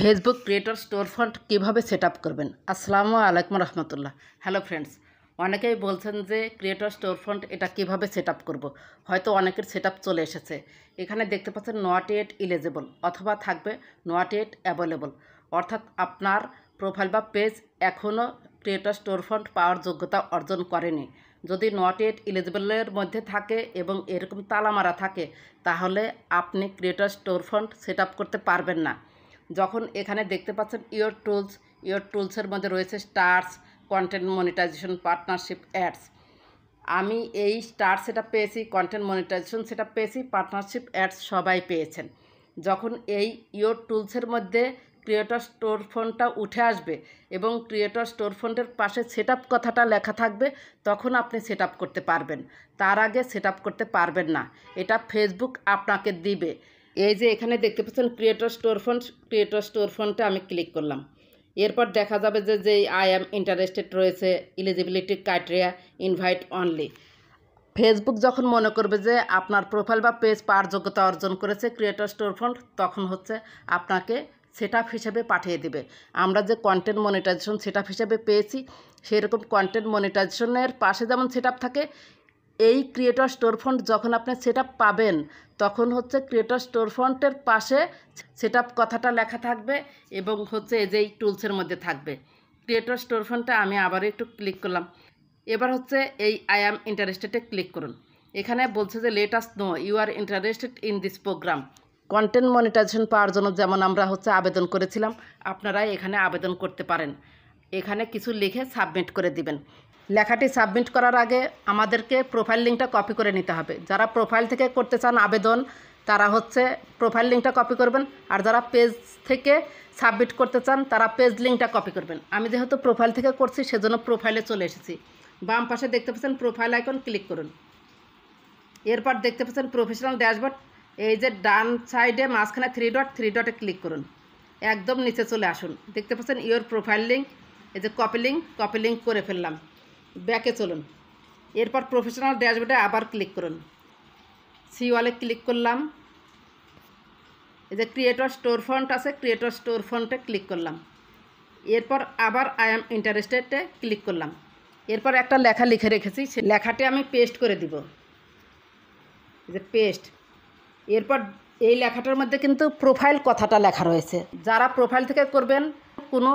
Facebook creator store font কীভাবে set up করবেন। আসসালামু আলাইকুম রহমতুল্লাহ। হ্যালো ফ্রেন্ডস, অনেকেই বলছেন যে ক্রিয়েটর স্টোর ফন্ট এটা কীভাবে সেট আপ করবো। হয়তো অনেকের সেট আপ চলে এসেছে। এখানে দেখতে পাচ্ছেন নট ইয়েট ইলিজিবল অথবা থাকবে নট ইয়েট অ্যাভেলেবল, অর্থাৎ আপনার প্রোফাইল বা পেজ এখনও ক্রিয়েটর স্টোর ফন্ট পাওয়ার যোগ্যতা অর্জন করেনি। যদি নট ইয়েট ইলিজিবলের মধ্যে থাকে এবং এরকম তালা মারা থাকে, তাহলে আপনি creator store font set up করতে পারবেন না। যখন এখানে দেখতে পাচ্ছেন ইয়োর টুলসের মধ্যে রয়েছে stars, content monetisation, partnership, ads. আমি এই স্টার সেটা পেয়েছি, কন্টেন্ট মনিটাইজেশন সেটা পেয়েছি, পার্টনারশিপ, অ্যাডস সবাই পেয়েছেন। যখন এই ইয়োর টুলসের মধ্যে ক্রিয়েটর স্টোর ফন্টটা উঠে আসবে এবং ক্রিয়েটর স্টোর ফন্টের পাশে সেট আপ কথাটা লেখা থাকবে, তখন আপনি সেট আপ করতে পারবেন। তার আগে সেট আপ করতে পারবেন না। এটা ফেসবুক আপনাকে দিবে। এই যে এখানে দেখতে পাচ্ছেন ক্রিয়েটর স্টোর ফন্টে আমি ক্লিক করলাম। এরপর দেখা যাবে যে আই অ্যাম ইন্টারেস্টেড রয়েছে, eligibility criteria, invite only. Facebook যখন মনে করবে যে আপনার প্রোফাইল বা পেজ পাওয়ার যোগ্যতা অর্জন করেছে ক্রিয়েটর স্টোর ফন্ট, তখন আপনাকে সেট আপ হিসেবে পাঠিয়ে দিবে। আমরা যে কন্টেন্ট মনিটাইজেশন সেট আপ হিসেবে পেয়েছি, সেই রকম কন্টেন্ট মনিটাইজেশনের পাশে যেমন সেট আপ থাকে, এই ক্রিয়েটর স্টোর ফন্ট যখন আপনি সেট আপ পাবেন, তখন ক্রিয়েটর স্টোর ফন্টের পাশে সেট আপ কথাটা লেখা থাকবে এবং এই যে এই টুলসের মধ্যে থাকবে। ক্রিয়েটর স্টোর ফন্টে আমি আবার একটু ক্লিক করলাম। এবার এই আই অ্যাম ইন্টারেস্টেডে ক্লিক করুন। এখানে বলছে যে let us know you are interested in this programme. Content monetization পাওয়ার জন্য যেমন আমরা আবেদন করেছিলাম, আপনারা এখানে আবেদন করতে পারেন। এখানে কিছু লিখে সাবমিট করে দিবেন। লেখাটি সাবমিট করার আগে আমাদেরকে প্রোফাইল লিঙ্কটা কপি করে নিতে হবে। যারা প্রোফাইল থেকে করতে চান আবেদন, তারা প্রোফাইল লিঙ্কটা কপি করবেন, আর যারা পেজ থেকে সাবমিট করতে চান তারা পেজ লিঙ্কটা কপি করবেন। আমি যেহেতু প্রোফাইল থেকে করছি, সেজন্য প্রোফাইলে চলে এসেছি। বাম পাশে দেখতে পাচ্ছেন প্রোফাইল আইকন, ক্লিক করুন। এরপর দেখতে পাচ্ছেন প্রফেশনাল ড্যাশবোর্ড। এই যে ডান সাইডে মাঝখানে থ্রি ডটে ক্লিক করুন। একদম নিচে চলে আসুন। দেখতে পাচ্ছেন ইওর প্রোফাইল লিঙ্ক। এই যে কপি লিঙ্ক করে ফেললাম। ব্যাকে চলুন। এরপর প্রফেশনাল ড্যাশবোর্ডে আবার ক্লিক করুন। সি ওয়ালে ক্লিক করলাম। এই যে ক্রিয়েটর স্টোর ফন্ট আছে, ক্রিয়েটর স্টোর ফন্টে ক্লিক করলাম। এরপর আবার আই অ্যাম ইন্টারেস্টেডে ক্লিক করলাম। এরপর একটা লেখা লিখে রেখেছি, সেই লেখাটি আমি পেস্ট করে দিব। এই যে পেস্ট। এরপর এই লেখাটার মধ্যে কিন্তু প্রোফাইল কথাটা লেখা রয়েছে। যারা প্রোফাইল থেকে করবেন, কোনো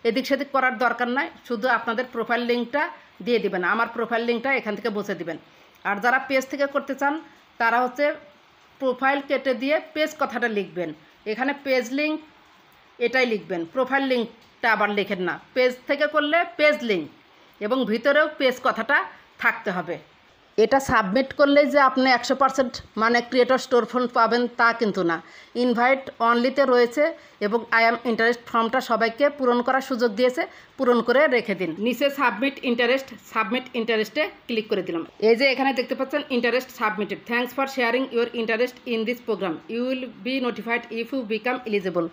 এদিক সেদিক করার দরকার নাই, শুধু আপনাদের প্রোফাইল লিঙ্কটা দিয়ে দিবেন। আমার প্রোফাইল লিঙ্কটা এখান থেকে বসে দিবেন। আর যারা পেজ থেকে করতে চান, তারা প্রোফাইল কেটে দিয়ে পেজ কথাটা লিখবেন। এখানে পেজ লিঙ্ক এটাই লিখবেন, প্রোফাইল লিঙ্কটা আবার লিখেন না। পেজ থেকে করলে পেজ লিঙ্ক এবং ভিতরেও পেজ কথাটা থাকতে হবে। এটা সাবমিট করলেই যে আপনি 100% মানে ক্রিয়েটর স্টোর ফন্ট পাবেন তা কিন্তু না। ইনভাইট অনলিতে রয়েছে এবং আই অ্যাম ইন্টারেস্ট ফর্মটা সবাইকে পূরণ করার সুযোগ দিয়েছে, পূরণ করে রেখে দিন। নিচে সাবমিট ইন্টারেস্টে ক্লিক করে দিলাম। এই যে এখানে দেখতে পাচ্ছেন interest submitted, thanks for sharing your interest in this programme, you will be notified if you become eligible.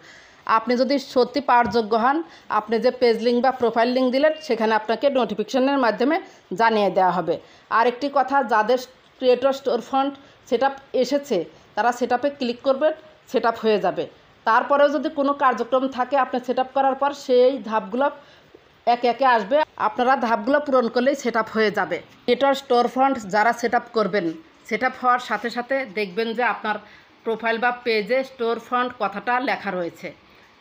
আপনি যদি সত্যি পাওয়ার যোগ্য হন, আপনি যে পেজ লিঙ্ক বা প্রোফাইল লিঙ্ক দিলেন, সেখানে আপনাকে নোটিফিকেশনের মাধ্যমে জানিয়ে দেওয়া হবে। আরেকটি কথা, যাদের creator store font set up এসেছে, তারা সেট আপে ক্লিক করবেন, সেট আপ হয়ে যাবে। তারপরেও যদি কোনো কার্যক্রম থাকে, আপনি সেট আপ করার পর সেই ধাপগুলো একে একে আসবে, আপনারা ধাপগুলো পূরণ করলেই সেট আপ হয়ে যাবে। ক্রিয়েটর স্টোর ফন্ট যারা সেট আপ করবেন, সেট আপ হওয়ার সাথে সাথে দেখবেন যে আপনার প্রোফাইল বা পেজে স্টোর ফন্ট কথাটা লেখা রয়েছে।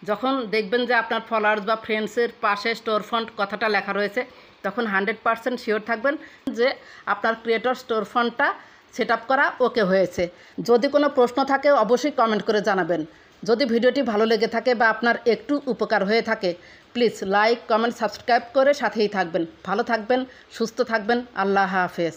যখন দেখবেন যে আপনার ফলোয়ার্স বা ফ্রেন্ডসের পাশে স্টোর ফন্ট কথাটা লেখা রয়েছে, তখন 100% শিওর থাকবেন যে আপনার ক্রিয়েটর স্টোর ফন্টটা সেট আপ করা ওকে হয়েছে। যদি কোনো প্রশ্ন থাকে, অবশ্যই কমেন্ট করে জানাবেন। যদি ভিডিওটি ভালো লেগে থাকে বা আপনার একটু উপকার হয়ে থাকে, প্লিজ লাইক, কমেন্ট, সাবস্ক্রাইব করে সাথেই থাকবেন। ভালো থাকবেন, সুস্থ থাকবেন। আল্লাহ হাফেজ।